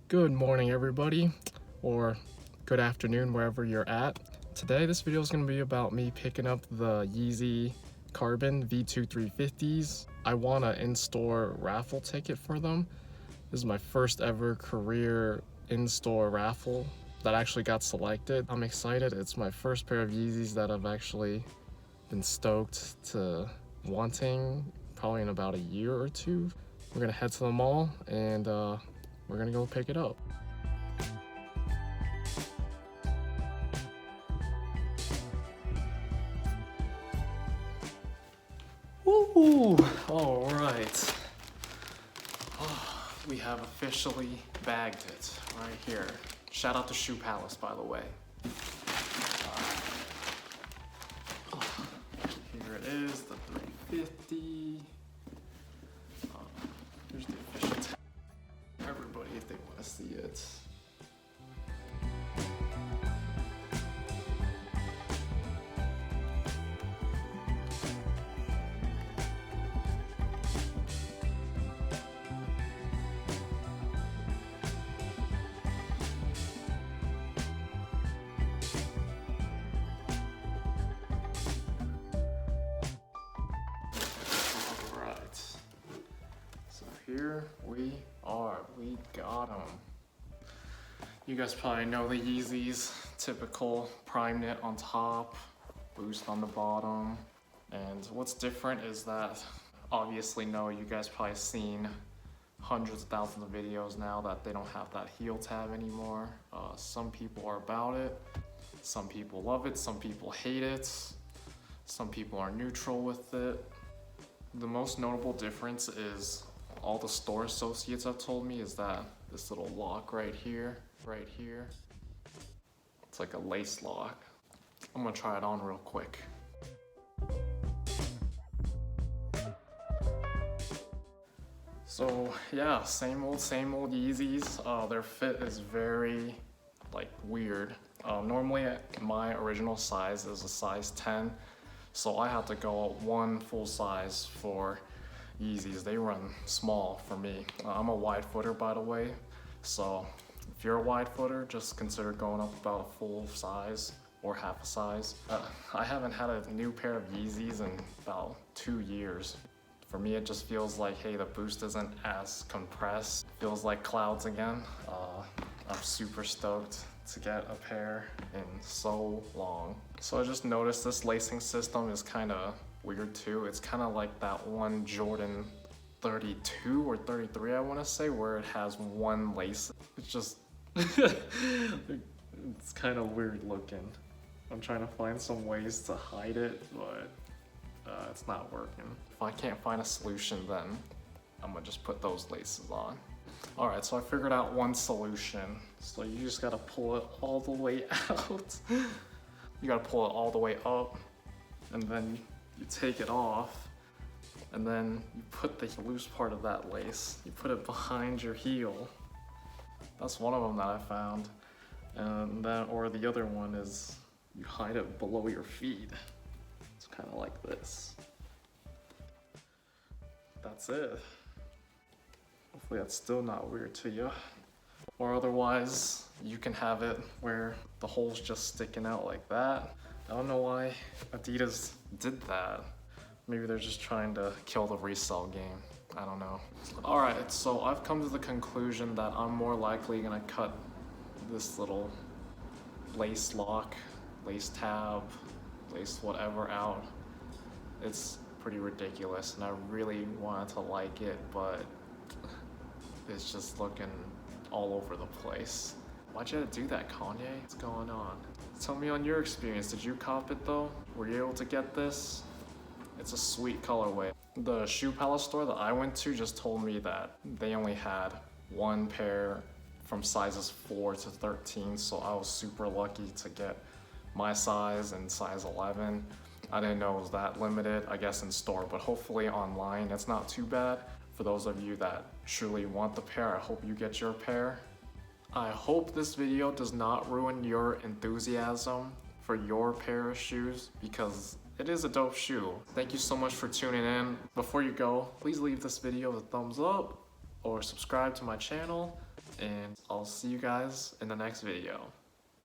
Good morning, everybody, or good afternoon, wherever you're at. Today, this video is going to be about me picking up the Yeezy Carbon V2 350s. I won an in-store raffle ticket for them. This is my first ever career in-store raffle that actually got selected. I'm excited. It's my first pair of Yeezys that I've actually been stoked to wanting probably in about a year or two. We're gonna head to the mall and we're gonna go pick it up. Woo! All right. Oh, we have officially bagged it right here. Shout out to Shoe Palace, by the way. Here it is, the 350. Here's the official tag. Everybody, if they want to see it. Here we are, we got them. You guys probably know the Yeezys, typical prime knit on top, boost on the bottom. And what's different is that, obviously you guys probably seen hundreds of thousands of videos now that they don't have that heel tab anymore. Some people are about it, some people love it, some people hate it, some people are neutral with it. The most notable difference is all the store associates have told me is that this little lock right here, it's like a lace lock. I'm gonna try it on real quick. So yeah, same old Yeezys. Their fit is very weird. Normally my original size is a size 10, so I had to go one full size for Yeezys. They run small for me. I'm a wide footer, by the way, so if you're a wide footer, just consider going up about a full size or half a size. I haven't had a new pair of Yeezys in about 2 years. For me, it just feels like, hey, the boost isn't as compressed. It feels like clouds again. I'm super stoked to get a pair in so long. So I just noticed this lacing system is kind of weird too. It's kind of like that one Jordan 32 or 33, I want to say, where it has one lace. It's just, it's kind of weird looking. I'm trying to find some ways to hide it, but it's not working. If I can't find a solution, then I'm gonna just put those laces on. All right, so I figured out one solution. So you just gotta pull it all the way out. You gotta pull it all the way up, and then you take it off, and then you put the loose part of that lace, you put it behind your heel. That's one of them that I found. And then, or the other one is you hide it below your feet. It's kind of like this. That's it. Hopefully that's still not weird to you. Or otherwise, you can have it where the hole's just sticking out like that. I don't know why Adidas did that. Maybe they're just trying to kill the resale game. I don't know. All right, so I've come to the conclusion that I'm more likely gonna cut this little lace lock, lace tab, lace whatever out. It's pretty ridiculous, and I really wanted to like it, but it's just looking all over the place. Why'd you have to do that, Kanye? What's going on? Tell me on your experience. Did you cop it though? Were you able to get this? It's a sweet colorway. The Shoe Palace store that I went to just told me that they only had one pair from sizes 4 to 13, so I was super lucky to get my size and size 11. I didn't know it was that limited, I guess in store, but hopefully online it's not too bad. For those of you that truly want the pair, I hope you get your pair. I hope this video does not ruin your enthusiasm for your pair of shoes, because it is a dope shoe. Thank you so much for tuning in. Before you go, please leave this video a thumbs up or subscribe to my channel, and I'll see you guys in the next video.